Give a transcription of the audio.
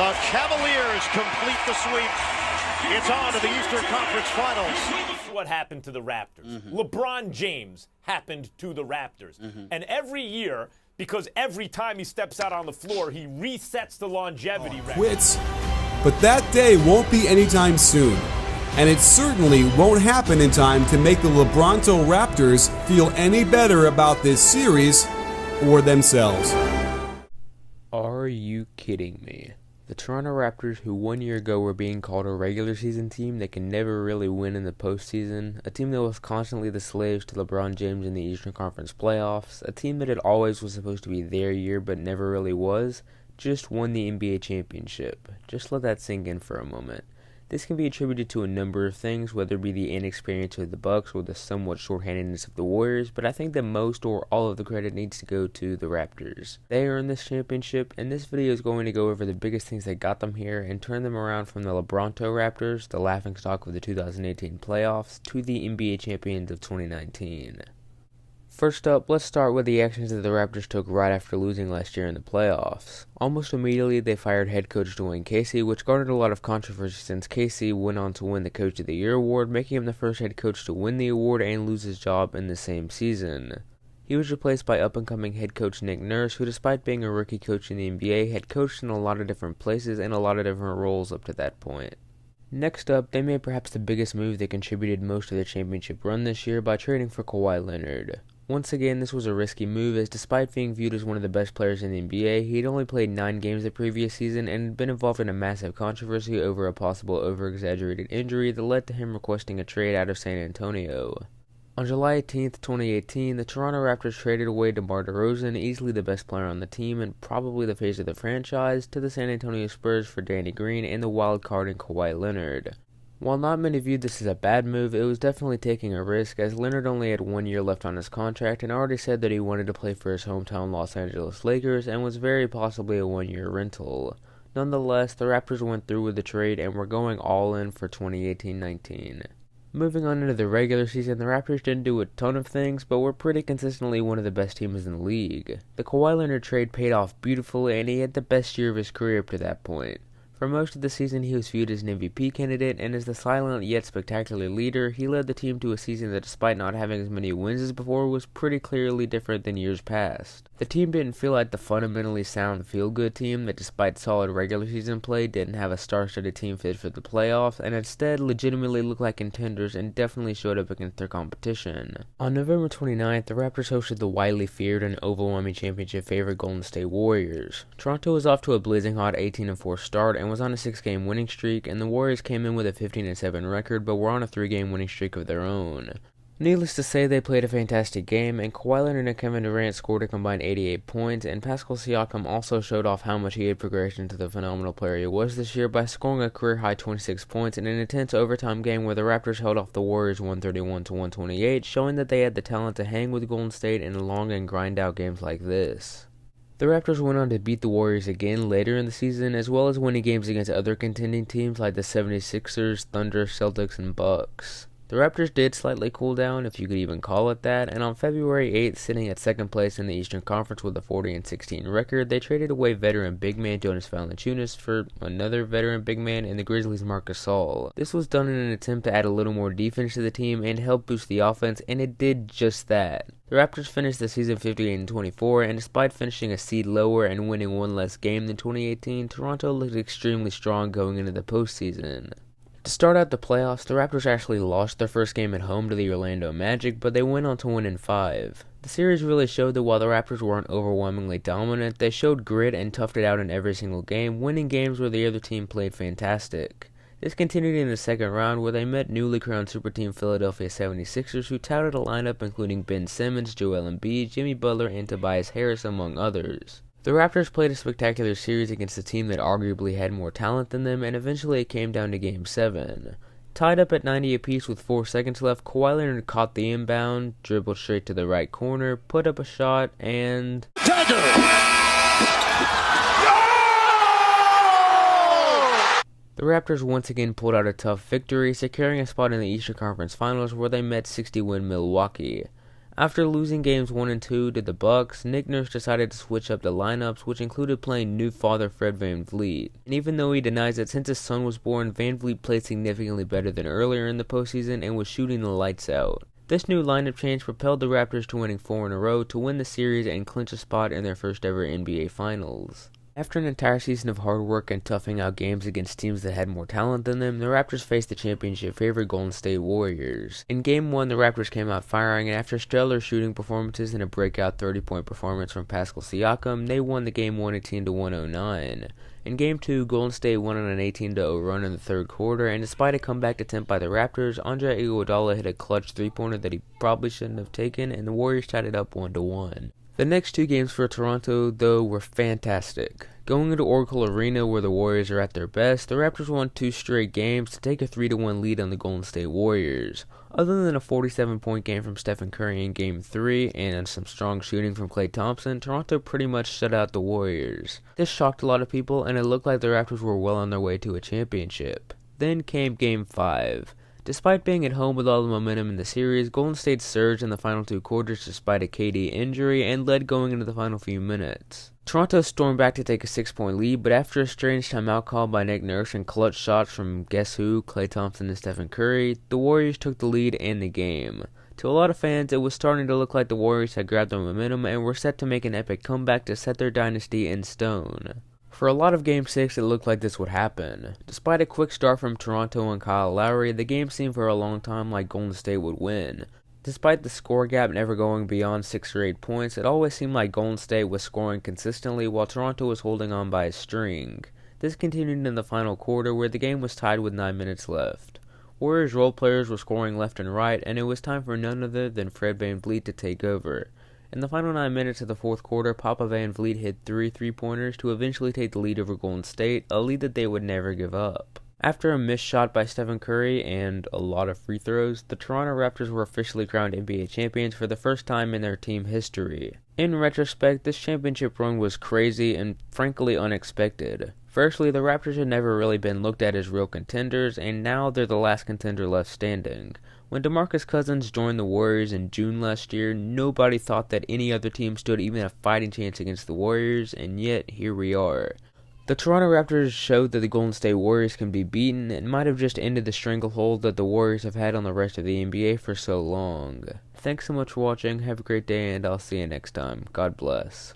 The Cavaliers complete the sweep. It's on to the Eastern Conference Finals. What happened to the Raptors? LeBron James happened to the Raptors. And every year, because every time he steps out on the floor, he resets the longevity record. Quits. But that day won't be anytime soon. And it certainly won't happen in time to make the LeBronto Raptors feel any better about this series or themselves. Are you kidding me? The Toronto Raptors, who 1 year ago were being called a regular season team that can never really win in the postseason, a team that was constantly the slaves to LeBron James in the Eastern Conference playoffs, a team that it always was supposed to be their year but never really was, just won the NBA championship. Just let that sink in for a moment. This can be attributed to a number of things, whether it be the inexperience of the Bucks or the somewhat shorthandedness of the Warriors, but I think that most or all of the credit needs to go to the Raptors. They earned this championship, and this video is going to go over the biggest things that got them here and turn them around from the LeBronto Raptors, the laughingstock of the 2018 playoffs, to the NBA champions of 2019. First up, let's start with the actions that the Raptors took right after losing last year in the playoffs. Almost immediately, they fired head coach Dwayne Casey, which garnered a lot of controversy since Casey went on to win the Coach of the Year award, making him the first head coach to win the award and lose his job in the same season. He was replaced by up-and-coming head coach Nick Nurse, who despite being a rookie coach in the NBA, had coached in a lot of different places and a lot of different roles up to that point. Next up, they made perhaps the biggest move that contributed most to their championship run this year by trading for Kawhi Leonard. Once again, this was a risky move, as despite being viewed as one of the best players in the NBA, he'd only played 9 games the previous season and had been involved in a massive controversy over a possible over-exaggerated injury that led to him requesting a trade out of San Antonio. On July 18, 2018, the Toronto Raptors traded away DeMar DeRozan, easily the best player on the team and probably the face of the franchise, to the San Antonio Spurs for Danny Green and the wild card in Kawhi Leonard. While not many viewed this as a bad move, it was definitely taking a risk, as Leonard only had 1 year left on his contract and already said that he wanted to play for his hometown Los Angeles Lakers and was very possibly a 1 year rental. Nonetheless, the Raptors went through with the trade and were going all in for 2018-19. Moving on into the regular season, the Raptors didn't do a ton of things, but were pretty consistently one of the best teams in the league. The Kawhi Leonard trade paid off beautifully, and he had the best year of his career up to that point. For most of the season, he was viewed as an MVP candidate, and as the silent yet spectacular leader, he led the team to a season that, despite not having as many wins as before, was pretty clearly different than years past. The team didn't feel like the fundamentally sound feel-good team that, despite solid regular season play, didn't have a star-studded team fit for the playoffs, and instead legitimately looked like contenders and definitely showed up against their competition. On November 29th, the Raptors hosted the widely feared and overwhelming championship favorite Golden State Warriors. Toronto was off to a blazing hot 18-4 start and was on a 6-game winning streak, and the Warriors came in with a 15-7 record, but were on a 3-game winning streak of their own. Needless to say, they played a fantastic game, and Kawhi Leonard and Kevin Durant scored a combined 88 points, and Pascal Siakam also showed off how much he had progressed into the phenomenal player he was this year by scoring a career-high 26 points in an intense overtime game where the Raptors held off the Warriors 131-128, showing that they had the talent to hang with Golden State in long and grind-out games like this. The Raptors went on to beat the Warriors again later in the season, as well as winning games against other contending teams like the 76ers, Thunder, Celtics, and Bucks. The Raptors did slightly cool down, if you could even call it that, and on February 8th, sitting at second place in the Eastern Conference with a 40-16 record, they traded away veteran big man Jonas Valanciunas for another veteran big man in the Grizzlies' Marc Gasol. This was done in an attempt to add a little more defense to the team and help boost the offense, and it did just that. The Raptors finished the season 58-24, and despite finishing a seed lower and winning one less game than 2018, Toronto looked extremely strong going into the postseason. To start out the playoffs, the Raptors actually lost their first game at home to the Orlando Magic, but they went on to win in 5. The series really showed that while the Raptors weren't overwhelmingly dominant, they showed grit and toughed it out in every single game, winning games where the other team played fantastic. This continued in the second round, where they met newly crowned super team Philadelphia 76ers, who touted a lineup including Ben Simmons, Joel Embiid, Jimmy Butler, and Tobias Harris, among others. The Raptors played a spectacular series against a team that arguably had more talent than them, and eventually it came down to Game 7. Tied up at 90 apiece with 4 seconds left, Kawhi Leonard caught the inbound, dribbled straight to the right corner, put up a shot, and... Dagger! The Raptors once again pulled out a tough victory, securing a spot in the Eastern Conference Finals where they met 60-win Milwaukee. After losing games 1 and 2 to the Bucks, Nick Nurse decided to switch up the lineups, which included playing new father Fred VanVleet. And even though he denies that since his son was born, VanVleet played significantly better than earlier in the postseason and was shooting the lights out. This new lineup change propelled the Raptors to winning 4 in a row to win the series and clinch a spot in their first ever NBA Finals. After an entire season of hard work and toughing out games against teams that had more talent than them, the Raptors faced the championship favorite Golden State Warriors. In Game 1, the Raptors came out firing, and after stellar shooting performances and a breakout 30-point performance from Pascal Siakam, they won the game 118-109. In Game 2, Golden State won on an 18-0 run in the third quarter, and despite a comeback attempt by the Raptors, Andre Iguodala hit a clutch three-pointer that he probably shouldn't have taken, and the Warriors tied it up 1-1. The next 2 games for Toronto, though, were fantastic. Going into Oracle Arena, where the Warriors are at their best, the Raptors won 2 straight games to take a 3-1 lead on the Golden State Warriors. Other than a 47-point game from Stephen Curry in Game 3 and some strong shooting from Klay Thompson, Toronto pretty much shut out the Warriors. This shocked a lot of people, and it looked like the Raptors were well on their way to a championship. Then came Game 5. Despite being at home with all the momentum in the series, Golden State surged in the final 2 quarters despite a KD injury and led going into the final few minutes. Toronto stormed back to take a 6-point lead, but after a strange timeout call by Nick Nurse and clutch shots from guess who, Klay Thompson and Stephen Curry, the Warriors took the lead and the game. To a lot of fans, it was starting to look like the Warriors had grabbed their momentum and were set to make an epic comeback to set their dynasty in stone. For a lot of Game 6, it looked like this would happen. Despite a quick start from Toronto and Kyle Lowry, the game seemed for a long time like Golden State would win. Despite the score gap never going beyond 6 or 8 points, it always seemed like Golden State was scoring consistently while Toronto was holding on by a string. This continued in the final quarter, where the game was tied with 9 minutes left. Warriors role players were scoring left and right, and it was time for none other than Fred VanVleet to take over. In the final 9 minutes of the fourth quarter, Papa VanVleet hit 3 3-pointers to eventually take the lead over Golden State, a lead that they would never give up. After a missed shot by Stephen Curry and a lot of free throws, the Toronto Raptors were officially crowned NBA champions for the first time in their team history. In retrospect, this championship run was crazy and frankly unexpected. Firstly, the Raptors had never really been looked at as real contenders, and now they're the last contender left standing. When DeMarcus Cousins joined the Warriors in June last year, nobody thought that any other team stood even a fighting chance against the Warriors, and yet here we are. The Toronto Raptors showed that the Golden State Warriors can be beaten and might have just ended the stranglehold that the Warriors have had on the rest of the NBA for so long. Thanks so much for watching, have a great day, and I'll see you next time. God bless.